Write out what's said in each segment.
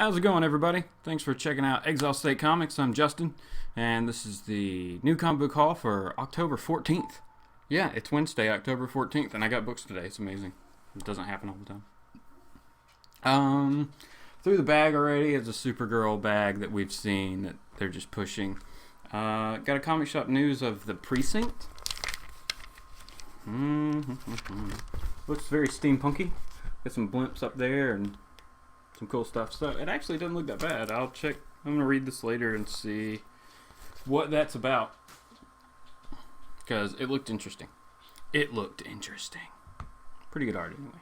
How's it going, everybody? Thanks for checking out Exile State Comics. I'm Justin, and this is the new comic book haul for October 14th. Yeah, it's Wednesday, October 14th, and I got books today. It's amazing. It doesn't happen all the time. Through the bag already is a Supergirl bag that we've seen that they're just pushing. Got a comic shop news of The Precinct. Looks very steampunky. Got some blimps up there and some cool stuff. So it actually doesn't look that bad. I'll check. I'm going to read this later and see what that's about. Because it looked interesting. Pretty good art anyway.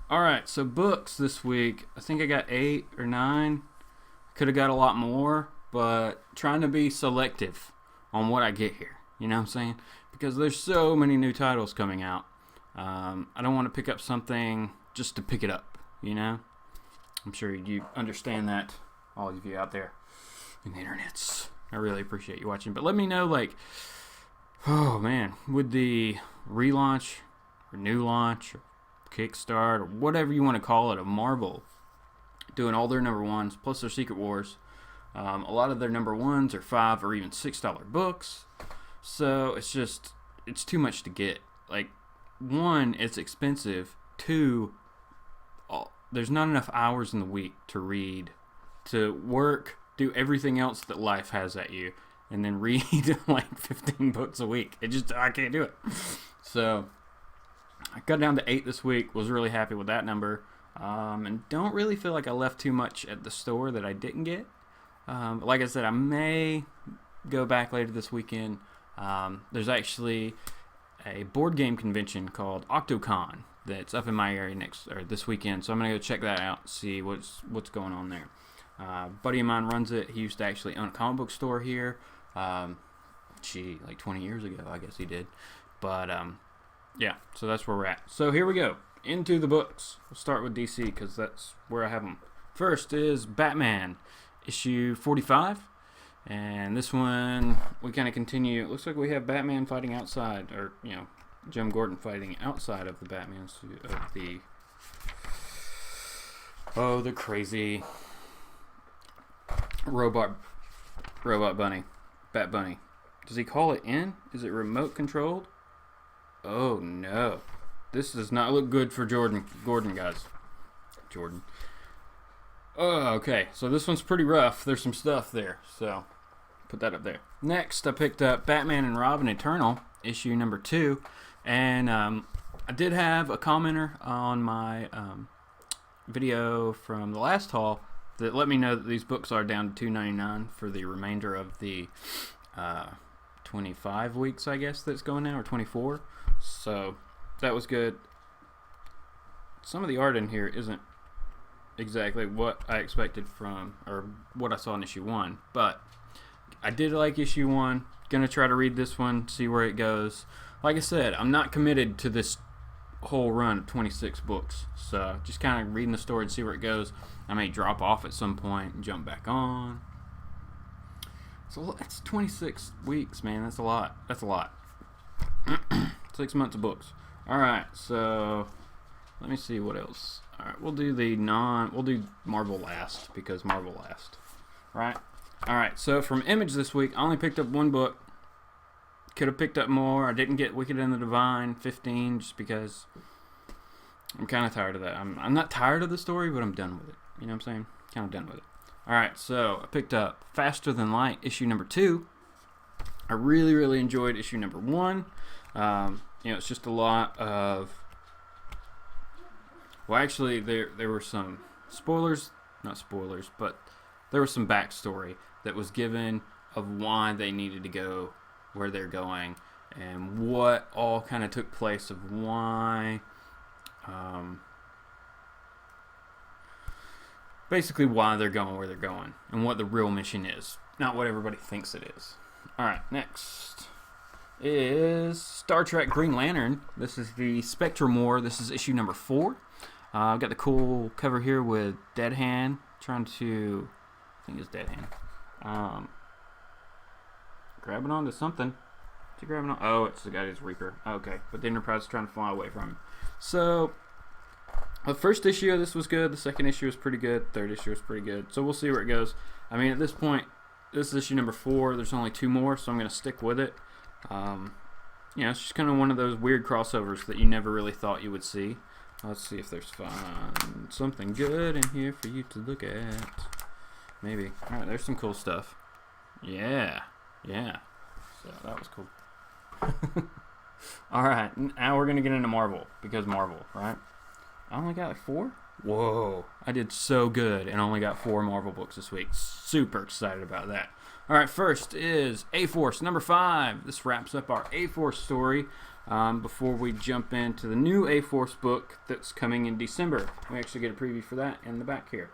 Alright, so books this week. I think I got 8 or 9. Could have got a lot more, but trying to be selective on what I get here. You know what I'm saying? Because there's so many new titles coming out. I don't want to pick up something just to pick it up, you know? I'm sure you understand that, all of you out there in the internets. I really appreciate you watching. But let me know, like, oh man, with the relaunch or new launch or Kickstart or whatever you want to call it of Marvel doing all their number ones plus their Secret Wars, a lot of their number ones are $5 or even $6 books. So it's too much to get. Like, one, it's expensive. Two, there's not enough hours in the week to read, to work, do everything else that life has at you, and then read like 15 books a week. I can't do it. So I got down to 8 this week. Was really happy with that number, and don't really feel like I left too much at the store that I didn't get. But like I said, I may go back later this weekend. There's actually a board game convention called Oct that's up in my area this weekend, so I'm gonna go check that out, see what's going on there. Buddy of mine runs it. He used to actually own a comic book store here. Like 20 years ago, I guess he did. But yeah, so that's where we're at. So here we go into the books. We'll start with DC because that's where I have them. First is Batman issue 45. And this one, we kind of continue. It looks like we have Batman fighting outside, or, Jim Gordon fighting outside of the Batman suit, of the crazy robot bunny, Bat Bunny. Does he call it in? Is it remote controlled? Oh no. This does not look good for Gordon, guys. Jordan. Oh, okay. So this one's pretty rough. There's some stuff there, so put that up there. Next, I picked up Batman and Robin Eternal, issue number 2. And I did have a commenter on my video from the last haul that let me know that these books are down to $2.99 for the remainder of the 25 weeks, I guess, that's going now, or 24. So that was good. Some of the art in here isn't exactly what I expected from, or what I saw in issue 1, but I did like issue 1. Gonna try to read this one, see where it goes. Like I said, I'm not committed to this whole run of 26 books, so just kind of reading the story and see where it goes. I may drop off at some point and jump back on. So that's 26 weeks, man. That's a lot. 6 months of books. All right, so let me see what else. All right, we'll do Marvel last because Marvel last, right? All right, so from Image this week, I only picked up 1 book. Could have picked up more. I didn't get Wicked and the Divine 15 just because I'm kind of tired of that. I'm not tired of the story, but I'm done with it. You know what I'm saying? Kind of done with it. All right, so I picked up Faster Than Light issue number 2. I really, really enjoyed issue number 1. It's just a lot of... Well, actually, there were some spoilers. Not spoilers, but there was some backstory that was given of why they needed to go where they're going and what all kind of took place of why, basically why they're going where they're going and what the real mission is, not what everybody thinks it is. Alright, next is Star Trek Green Lantern. This is the Spectrum War. This is issue number 4. I've got the cool cover here with Dead Hand trying to, I think it's Dead Hand, grabbing onto something. Is he grabbing on? Oh, it's the guy who's Reaper. Okay, but the Enterprise is trying to fly away from him. So, The first issue of this was good. The second issue was pretty good. Third issue was pretty good. So we'll see where it goes. I mean, at this point, this is issue number 4. There's only 2 more, so I'm going to stick with it. It's just kind of one of those weird crossovers that you never really thought you would see. Let's see if there's something good in here for you to look at. Maybe. All right, there's some cool stuff. Yeah. So that was cool. All right, now we're going to get into Marvel, because Marvel, right? I only got like 4? Whoa. I did so good and only got 4 Marvel books this week. Super excited about that. All right, first is A-Force number 5. This wraps up our A-Force story before we jump into the new A-Force book that's coming in December. We actually get a preview for that in the back here.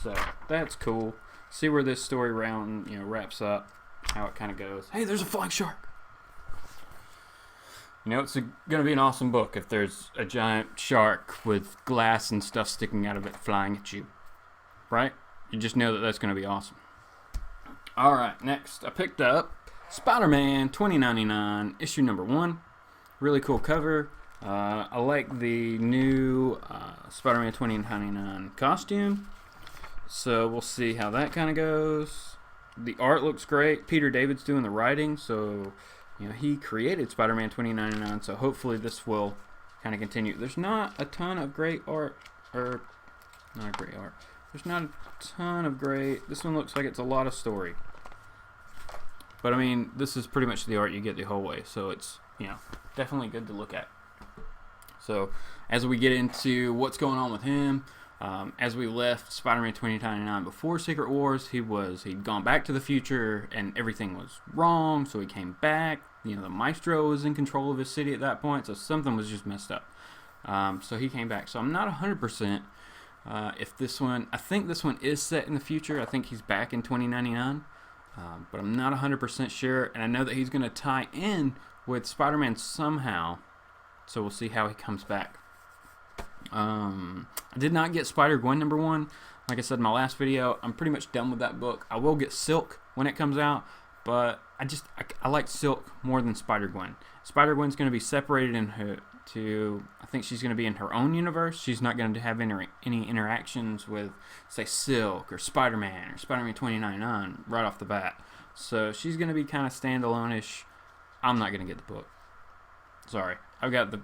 So that's cool. See where this story wraps up, how it kind of goes. Hey, there's a flying shark. It's going to be an awesome book if there's a giant shark with glass and stuff sticking out of it flying at you. Right? You just know that that's going to be awesome. All right, next I picked up Spiderman 2099, issue number 1. Really cool cover. I like the new Spiderman 2099 costume. So we'll see how that kind of goes. The art looks great. Peter David's doing the writing, so he created Spider-Man 2099, so hopefully this will kind of continue. There's not a ton of great art, There's not a ton of great. This one looks like it's a lot of story. But I mean, this is pretty much the art you get the whole way, so it's, definitely good to look at. So as we get into what's going on with him, as we left Spider-Man 2099 before Secret Wars, he'd gone back to the future and everything was wrong, so he came back. The Maestro was in control of his city at that point, so something was just messed up. So he came back. So I'm not 100% if this one, I think this one is set in the future. I think he's back in 2099, but I'm not 100% sure, and I know that he's going to tie in with Spider-Man somehow, so we'll see how he comes back. I did not get Spider-Gwen number 1. Like I said in my last video, I'm pretty much done with that book. I will get Silk when it comes out, but I like Silk more than Spider-Gwen. Spider-Gwen's going to be separated I think she's going to be in her own universe. She's not going to have any interactions with, say, Silk or Spider-Man or Spider-Man 2099 right off the bat. So she's going to be kind of standalone-ish. I'm not going to get the book. Sorry. I've got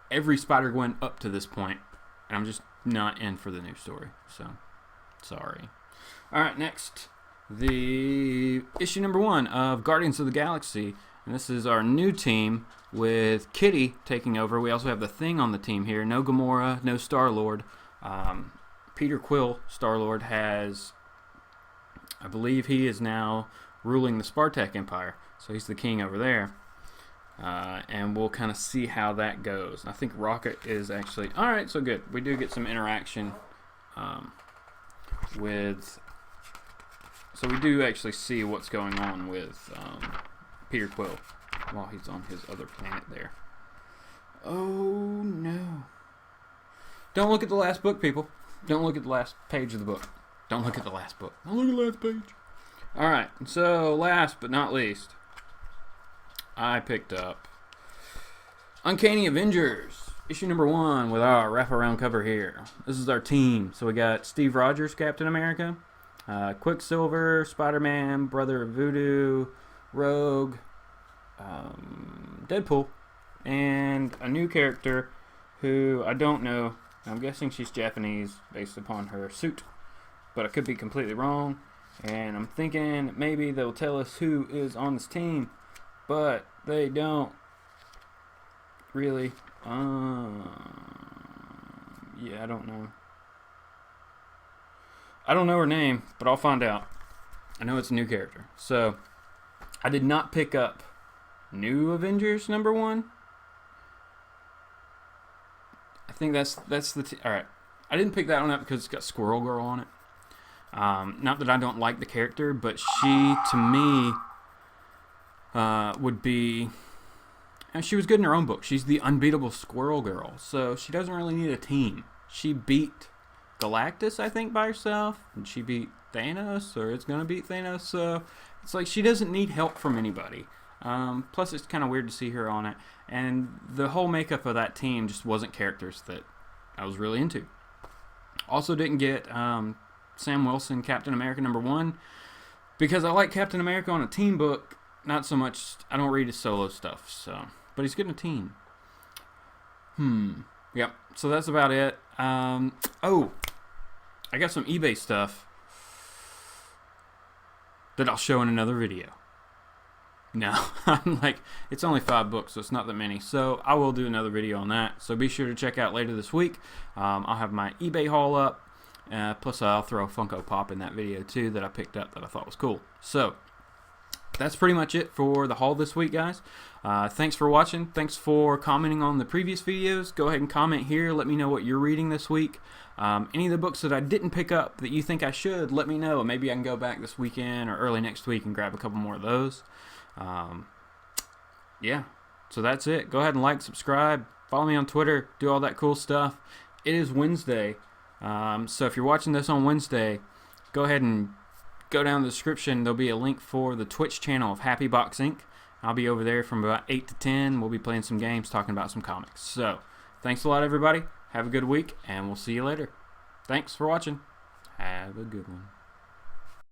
every Spider-Gwen up to this point, and I'm just not in for the new story. So, sorry. All right, next, the issue number 1 of Guardians of the Galaxy, and this is our new team with Kitty taking over. We also have the Thing on the team here. No Gamora, no Star-Lord. Peter Quill, Star-Lord, I believe he is now ruling the Spartak Empire, so he's the king over there. And we'll kind of see how that goes. I think Rocket is actually... Alright, so good. We do get some interaction with... So we do actually see what's going on with Peter Quill while he's on his other planet there. Oh, no. Don't look at the last book, people. Don't look at the last page of the book. Don't look at the last book. Don't look at the last page. Alright, so last but not least, I picked up Uncanny Avengers, issue number 1 with our wraparound cover here. This is our team. So we got Steve Rogers, Captain America, Quicksilver, Spider-Man, Brother of Voodoo, Rogue, Deadpool, and a new character who I don't know. I'm guessing she's Japanese based upon her suit, but I could be completely wrong. And I'm thinking maybe they'll tell us who is on this team, but they don't really. Yeah, I don't know. I don't know her name, but I'll find out. I know it's a new character. So, I did not pick up New Avengers number 1. I think that's the... Alright. I didn't pick that one up because it's got Squirrel Girl on it. Not that I don't like the character, but she, to me, would be... And she was good in her own book. She's the unbeatable Squirrel Girl, so she doesn't really need a team. She beat Galactus, I think, by herself, and she beat Thanos, or it's going to beat Thanos, so it's like she doesn't need help from anybody. Plus, it's kind of weird to see her on it, and the whole makeup of that team just wasn't characters that I was really into. Also didn't get Sam Wilson, Captain America #1, because I like Captain America on a team book. Not so much, I don't read his solo stuff, so. But he's good in a team. Yep, so that's about it. Oh, I got some eBay stuff that I'll show in another video. No, I'm like, it's only 5 books, so it's not that many. So I will do another video on that. So be sure to check out later this week. I'll have my eBay haul up. Plus I'll throw a Funko Pop in that video too that I picked up that I thought was cool. So that's pretty much it for the haul this week, guys. Thanks for watching. Thanks for commenting on the previous videos. Go ahead and comment here. Let me know what you're reading this week. Any of the books that I didn't pick up that you think I should, let me know. Maybe I can go back this weekend or early next week and grab a couple more of those. Yeah, so that's it. Go ahead and like, subscribe, follow me on Twitter, do all that cool stuff. It is Wednesday, so if you're watching this on Wednesday, go ahead and go down in the description. There'll be a link for the Twitch channel of Happy Box Inc. I'll be over there from about 8 to 10. We'll be playing some games, talking about some comics. So, thanks a lot, everybody. Have a good week, and we'll see you later. Thanks for watching. Have a good one.